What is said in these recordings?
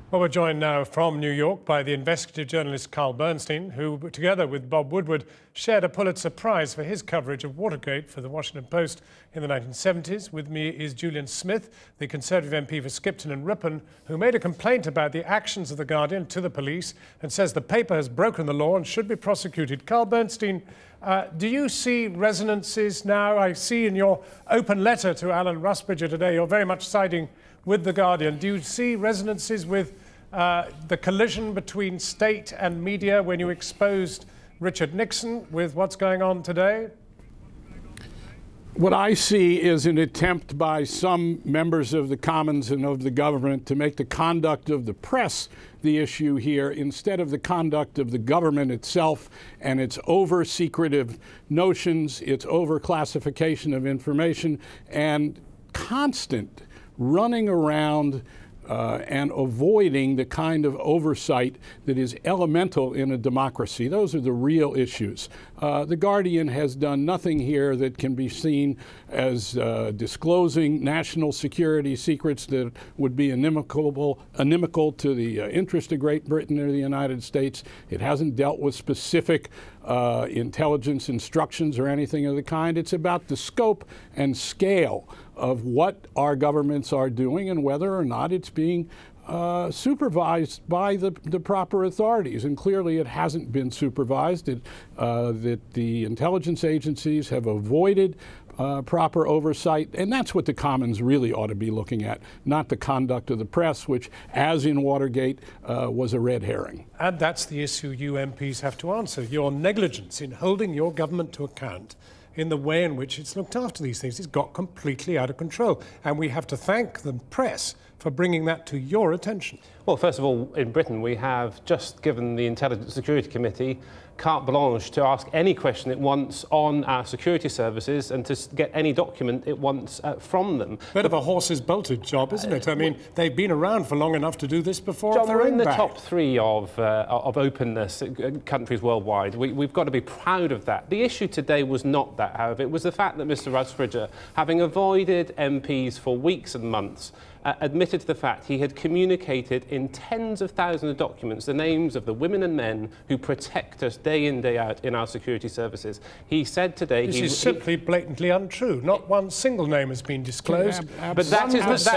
Well, we're joined now from New York by the investigative journalist Carl Bernstein, who, together with Bob Woodward, shared a Pulitzer Prize for his coverage of Watergate for the Washington Post in the 1970s. With me is Julian Smith, the Conservative MP for Skipton and Ripon, who made a complaint about the actions of The Guardian to the police and says the paper has broken the law and should be prosecuted. Carl Bernstein, do you see resonances now? I see in your open letter to Alan Rusbridger today, you're very much siding with The Guardian. Do you see resonances with the collision between state and media when you exposed Richard Nixon with what's going on today? What I see is an attempt by some members of the Commons and of the government to make the conduct of the press the issue here instead of the conduct of the government itself and its over-secretive notions, its over-classification of information, and constant running around and avoiding the kind of oversight that is elemental in a democracy. Those are the real issues. The Guardian has done nothing here that can be seen as disclosing national security secrets that would be inimical to the interest of Great Britain or the United States. It hasn't dealt with specific intelligence instructions or anything of the kind. It's about the scope and scale of what our governments are doing and whether or not it's being supervised by the proper authorities. And clearly it hasn't been supervised. That the intelligence agencies have avoided proper oversight, and that's what the Commons really ought to be looking at, not the conduct of the press, which, as in Watergate, was a red herring. And that's the issue you MPs have to answer, your negligence in holding your government to account in the way in which it's looked after these things. It's got completely out of control. And we have to thank the press for bringing that to your attention. Well, first of all, in Britain, we have just given the Intelligence Security Committee carte blanche to ask any question it wants on our security services and to get any document it wants from them. Bit of a horse's bolted job, isn't it? I mean, they've been around for long enough to do this before. John, we're in the top three of openness countries worldwide. We've got to be proud of that. The issue today was not that, however. It was the fact that Mr. Rusbridger, having avoided MPs for weeks and months, admitted to the fact he had communicated in tens of thousands of documents the names of the women and men who protect us day in, day out in our security services. He said today... This is simply blatantly untrue. Not one single name has been disclosed. But that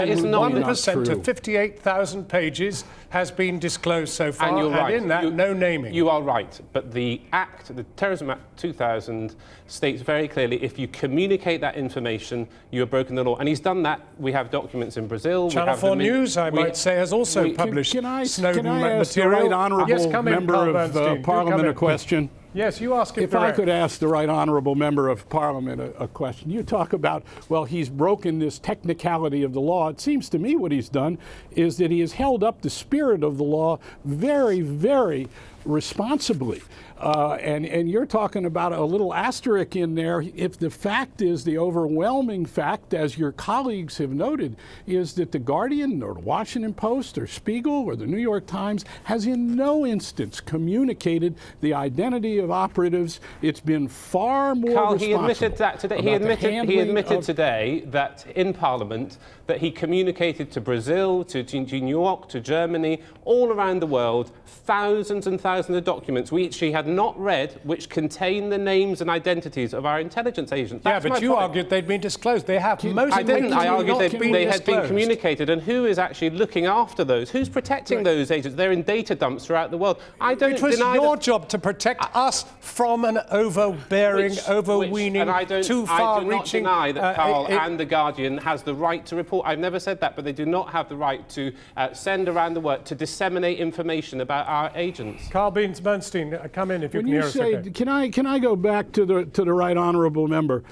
is not 1% of 58,000 pages has been disclosed so far, and you're right. In that, no naming. You are right, but the Act, the Terrorism Act 2000, states very clearly if you communicate that information, you have broken the law. And he's done that. We have documents in Brazil. Channel 4 News, I might say, has also published Snowden material. Ask the right honourable member of Parliament a question? Yes, you ask it If I could ask the right honourable member of Parliament a question. You talk about, well, he's broken this technicality of the law. It seems to me what he's done is that he has held up the spirit of the law very, very responsibly. And you're talking about a little asterisk in there. If the fact is, the overwhelming fact, as your colleagues have noted, is that The Guardian or the Washington Post or Spiegel or the New York Times has in no instance communicated the identity of operatives. It's been far more Carl, responsible. he admitted that today. He admitted today that in Parliament that he communicated to Brazil, to New York, to Germany, all around the world, thousands and thousands of documents which he had not read, which contain the names and identities of our intelligence agents. Yeah, but you argued they'd been disclosed. They have. I didn't. I argued they had been communicated. And who is actually looking after those? Who's protecting those agents? They're in data dumps throughout the world. I don't deny. It was your job to protect us from an overbearing, overweening, too far-reaching. I do not deny that Carl and The Guardian has the right to report. I've never said that, but they do not have the right to send around the world to disseminate information about our agents. Carl Bernstein, come in if you can hear us. Okay. Can I go back to the right honourable member?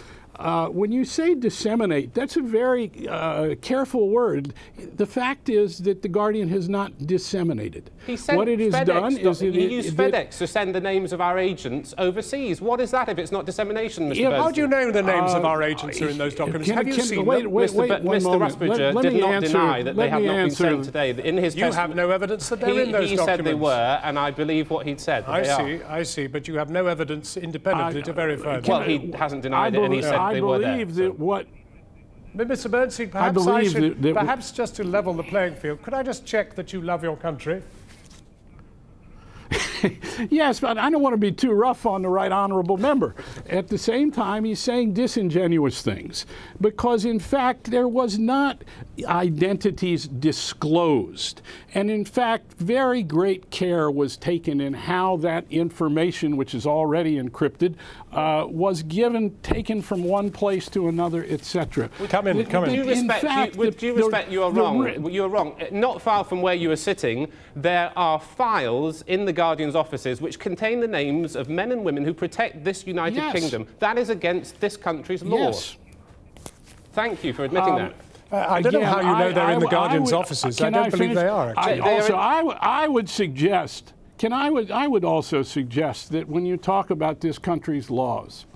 When you say disseminate, that's a very careful word. The fact is that The Guardian has not disseminated. What it has done is he used FedEx to send the names of our agents overseas. What is that if it's not dissemination, Mr. Bernstein? How do you know the names of our agents are in those documents? Have you seen them? Mr. Rusbridger did not deny that they have not been sent today. In his you have no evidence that they're in those documents. He said they were, and I believe what he'd said. I see, but you have no evidence independently to verify that. Well, he hasn't denied it, and he said I believe that Mr. Bernstein, perhaps just to level the playing field, could I just check that you love your country? Yes, but I don't want to be too rough on the right honourable member. At the same time, he's saying disingenuous things because, in fact, there was not identities disclosed. And, in fact, very great care was taken in how that information, which is already encrypted, was taken from one place to another, etc. Come in. With due respect, you are wrong. You are wrong. Not far from where you are sitting, there are files in the Guardian's offices which contain the names of men and women who protect this United Kingdom. That is against this country's law. Yes. Thank you for admitting that. I don't know how you know they're in the Guardian's offices. I don't believe they are, actually. I would suggest, I would also suggest that when you talk about this country's laws,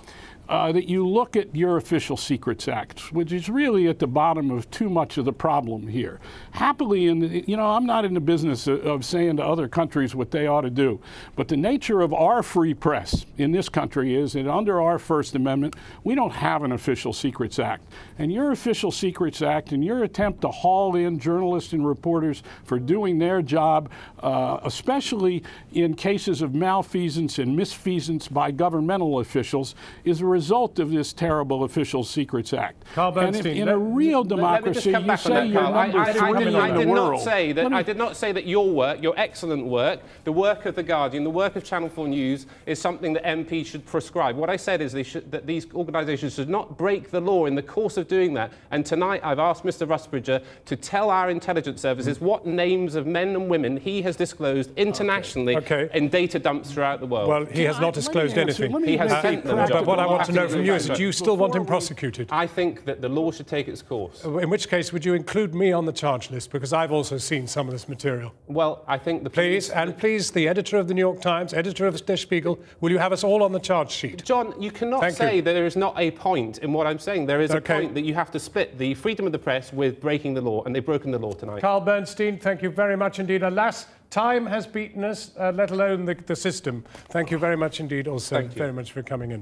that you look at your Official Secrets Act, which is really at the bottom of too much of the problem here. Happily, I'm not in the business of saying to other countries what they ought to do, but the nature of our free press in this country is that under our First Amendment, we don't have an Official Secrets Act. And your Official Secrets Act and your attempt to haul in journalists and reporters for doing their job, especially in cases of malfeasance and misfeasance by governmental officials, is a result of this terrible Official Secrets Act. Carl Bernstein, and in a real democracy, you say you're number 3 in the world. I did not say that your work, your excellent work, the work of The Guardian, the work of Channel 4 News, is something that MPs should prescribe. What I said is that these organisations should not break the law in the course of doing that. And tonight I've asked Mr. Rusbridger to tell our intelligence services what names of men and women he has disclosed internationally in data dumps throughout the world. Well, he has not disclosed anything. He has sent them. But what I want to know from you is, do you still want him prosecuted? I think that the law should take its course. In which case, would you include me on the charge list? Because I've also seen some of this material. Well, I think Please, the editor of the New York Times, editor of Der Spiegel, will you have us all on the charge sheet? John, you cannot say that there is not a point in what I'm saying. There is a point that you have to split the freedom of the press with breaking the law, and they've broken the law tonight. Carl Bernstein, thank you very much indeed. Alas, time has beaten us, let alone the system. Thank you very much indeed also very much for coming in.